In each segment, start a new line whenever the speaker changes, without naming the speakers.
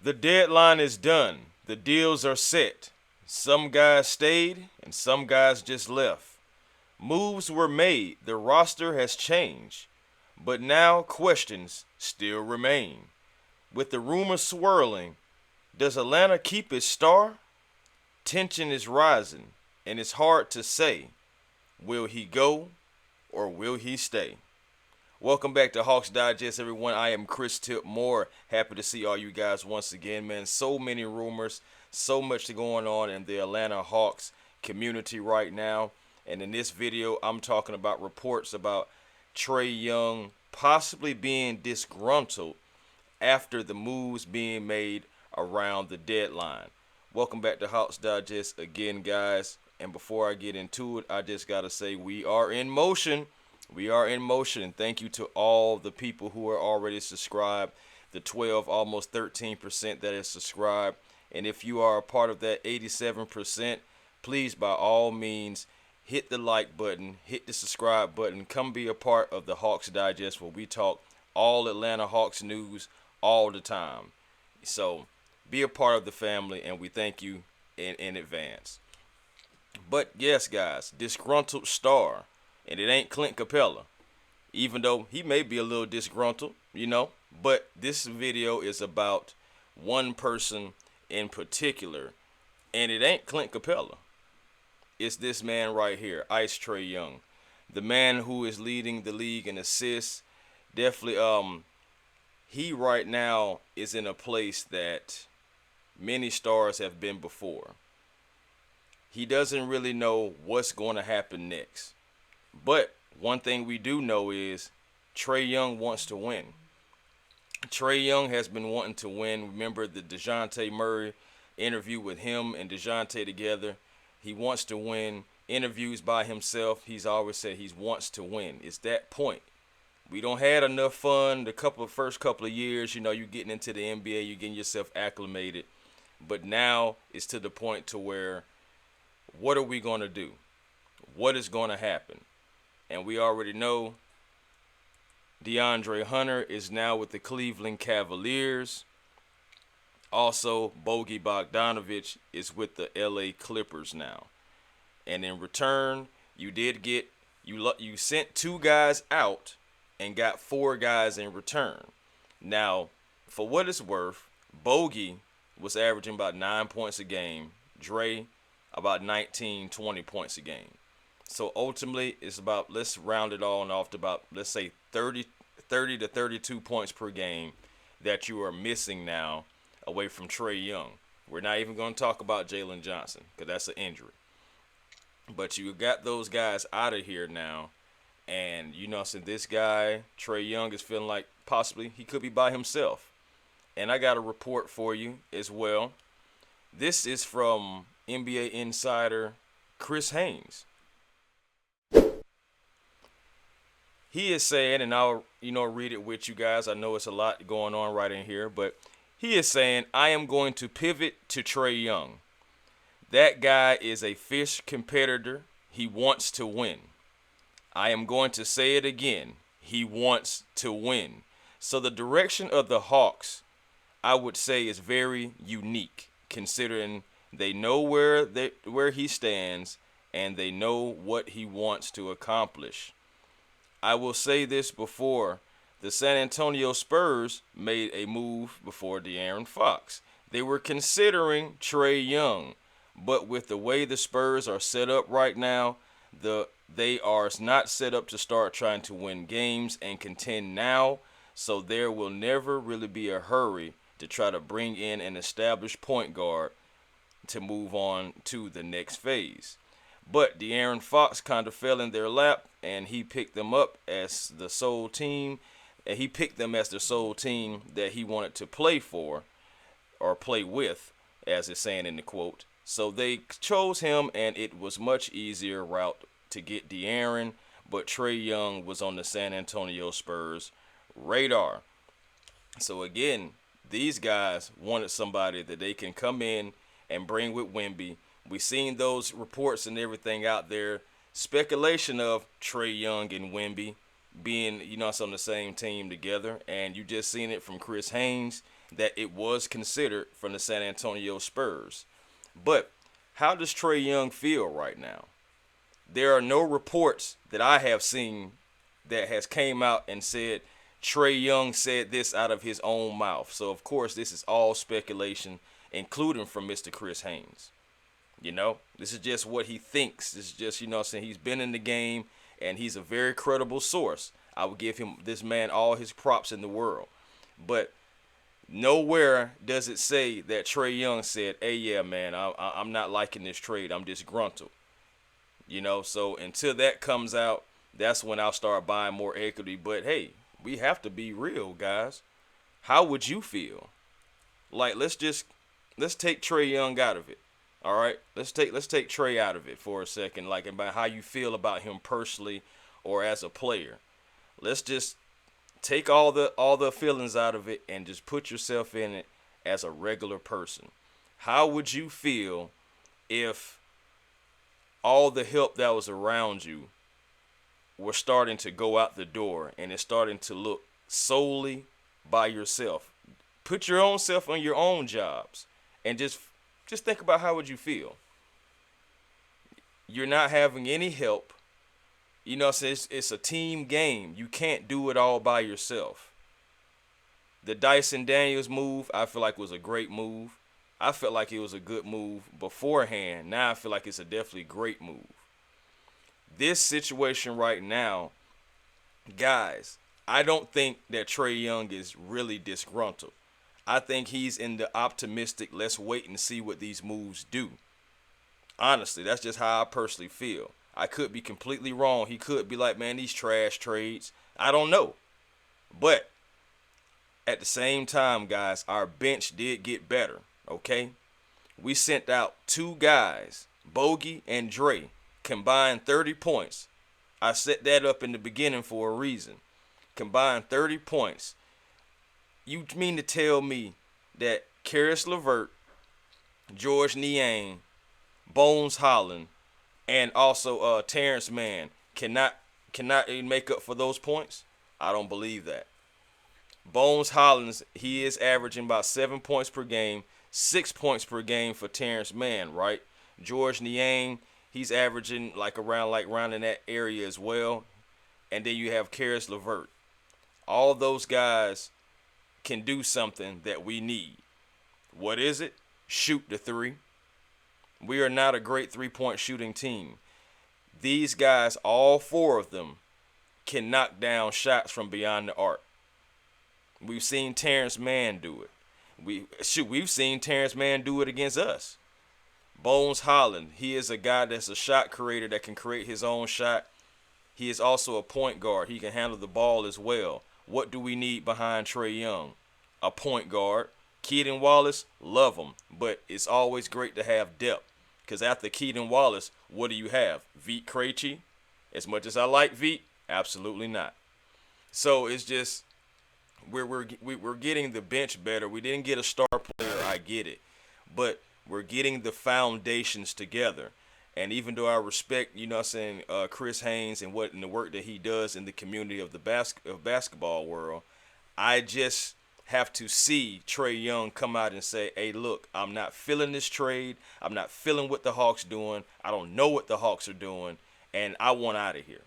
The deadline is done. The deals are set. Some guys stayed and some guys just left. Moves were made. The roster has changed. But now questions still remain. With the rumors swirling, does Atlanta keep its star? Tension is rising, and it's hard to say. Will he go or will he stay? Welcome back to Hawks Digest, everyone. I am Chris Tip Moore. Happy to see all you guys once again, man. So many rumors, so much going on in the Atlanta Hawks community right now. And in this video, I'm talking about reports about Trae Young possibly being disgruntled after the moves being made around the deadline. Welcome back to Hawks Digest again, guys. And before I get into it, I just got to say we are in motion. We are in motion. Thank you to all the people who are already subscribed, the 12, almost 13% that is subscribed. And if you are a part of that 87%, please, by all means, hit the like button, hit the subscribe button. Come be a part of the Hawks Digest where we talk all Atlanta Hawks news all the time. So be a part of the family, and we thank you in advance. But yes, guys, disgruntled star. And it ain't Clint Capela, even though he may be a little disgruntled, But this video is about one person in particular, and it ain't Clint Capela. It's this man right here, Ice Trae Young, the man who is leading the league in assists. Definitely, he right now is in a place that many stars have been before. He doesn't really know what's going to happen next. But one thing we do know is Trae Young wants to win. Trae Young has been wanting to win. Remember the Dejounte Murray interview with him and Dejounte together. He wants to win. Interviews by himself, he's always said he wants to win. It's that point. We don't had enough fun the first couple of years. You're getting into the NBA, you're getting yourself acclimated. But now it's to the point to where, what are we going to do? What is going to happen? And we already know DeAndre Hunter is now with the Cleveland Cavaliers. Also, Bogdan Bogdanović is with the LA Clippers now. And in return, you sent 2 guys out and got 4 guys in return. Now, for what it's worth, Bogey was averaging about 9 points a game. Dre about 19, 20 points a game. So ultimately, it's about, let's round it all off to about, let's say 30 to 32 points per game that you are missing now away from Trae Young. We're not even going to talk about Jalen Johnson because that's an injury. But you got those guys out of here now. And, so this guy, Trae Young, is feeling like possibly he could be by himself. And I got a report for you as well. This is from NBA insider Chris Haynes. He is saying, and I'll, read it with you guys. I know it's a lot going on right in here, but he is saying, I am going to pivot to Trae Young. That guy is a fierce competitor. He wants to win. I am going to say it again. He wants to win. So the direction of the Hawks, I would say, is very unique, considering they know where he stands and they know what he wants to accomplish. I will say this before. The San Antonio Spurs made a move before De'Aaron Fox. They were considering Trae Young, but with the way the Spurs are set up right now, they are not set up to start trying to win games and contend now, so there will never really be a hurry to try to bring in an established point guard to move on to the next phase. But De'Aaron Fox kind of fell in their lap, and he picked them up as the sole team. And he picked them as the sole team that he wanted to play for, or play with, as it's saying in the quote. So they chose him, and it was much easier route to get De'Aaron. But Trae Young was on the San Antonio Spurs radar. So again, these guys wanted somebody that they can come in and bring with Wemby. We've seen those reports and everything out there. Speculation of Trae Young and Wemby. being, us on the same team together, and you just seen it from Chris Haynes that it was considered from the San Antonio Spurs. But how does Trae Young feel right now? There are no reports that I have seen that has came out and said Trae Young said this out of his own mouth. So of course this is all speculation, including from Mr. Chris Haynes. This is just what he thinks. This is just, saying he's been in the game and he's a very credible source. I would give this man all his props in the world. But nowhere does it say that Trae Young said, hey, yeah, man, I'm not liking this trade. I'm disgruntled. So until that comes out, that's when I'll start buying more equity. But, hey, we have to be real, guys. How would you feel? Like, let's take Trae Young out of it. All right, let's take Trae out of it for a second, like about how you feel about him personally or as a player. Let's just take all the feelings out of it and just put yourself in it as a regular person. How would you feel if all the help that was around you were starting to go out the door and it's starting to look solely by yourself? Put your own self on your own jobs and just think about how would you feel. You're not having any help. It's a team game. You can't do it all by yourself. The Dyson Daniels move, I feel like was a great move. I felt like it was a good move beforehand. Now I feel like it's a definitely great move. This situation right now, guys, I don't think that Trae Young is really disgruntled. I think he's in the optimistic, let's wait and see what these moves do. Honestly, that's just how I personally feel. I could be completely wrong. He could be like, man, these trash trades. I don't know. But at the same time, guys, our bench did get better, okay? We sent out 2 guys, Bogey and Dre, combined 30 points. I set that up in the beginning for a reason. Combined 30 points. You mean to tell me that Caris LeVert, George Niang, Bones Holland, and also Terrence Mann cannot make up for those points? I don't believe that. Bones Hollins, he is averaging about 7 points per game, 6 points per game for Terrence Mann, right? George Niang, he's averaging around in that area as well. And then you have Caris LeVert. All those guys can do something that we need. What is it? Shoot the 3. We are not a great 3-point shooting team. These guys, all 4 of them, can knock down shots from beyond the arc. We've seen Terrence Mann do it. We've seen Terrence Mann do it against us. Bones Holland, he is a guy that's a shot creator that can create his own shot. He is also a point guard. He can handle the ball as well. What do we need behind Trae Young? A point guard. Keaton Wallace, love him, but it's always great to have depth. Because after Keaton Wallace, what do you have? Vit Krejci? As much as I like Vit, absolutely not. So it's just we're getting the bench better. We didn't get a star player, I get it, but we're getting the foundations together. And even though I respect, Chris Haynes and the work that he does in the community of the basketball world, I just have to see Trae Young come out and say, hey, look, I'm not feeling this trade. I'm not feeling what the Hawks doing. I don't know what the Hawks are doing, and I want out of here.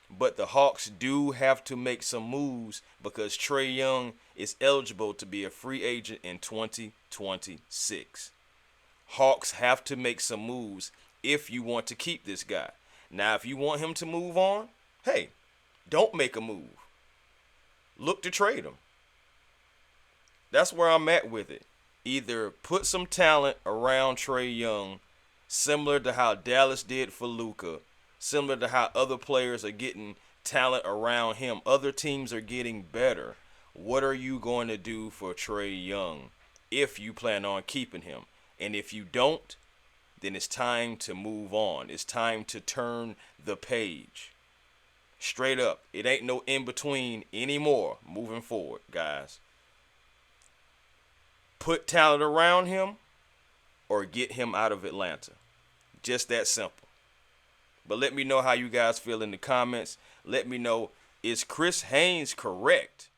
But the Hawks do have to make some moves because Trae Young is eligible to be a free agent in 2026. Hawks have to make some moves if you want to keep this guy. Now, if you want him to move on, hey, don't make a move. Look to trade him. That's where I'm at with it. Either put some talent around Trae Young, similar to how Dallas did for Luka, similar to how other players are getting talent around him. Other teams are getting better. What are you going to do for Trae Young if you plan on keeping him? And if you don't, then it's time to move on. It's time to turn the page. Straight up. It ain't no in-between anymore moving forward, guys. Put talent around him or get him out of Atlanta. Just that simple. But let me know how you guys feel in the comments. Let me know Is Chris Haynes correct?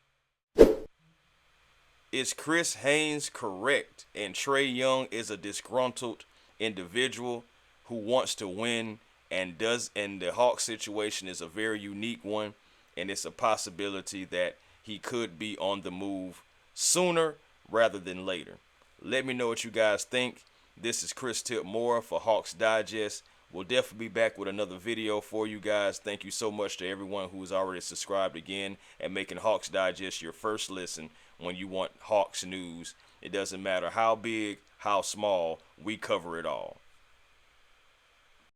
Is Chris Haynes correct? And Trae Young is a disgruntled individual who wants to win and the Hawks situation is a very unique one, and it's a possibility that he could be on the move sooner rather than later. Let me know what you guys think. This is Chris Tipmore for Hawks Digest. We'll definitely be back with another video for you guys. Thank you so much to everyone who has already subscribed again and making Hawks Digest your first listen when you want Hawks news. It doesn't matter how big, how small, we cover it all.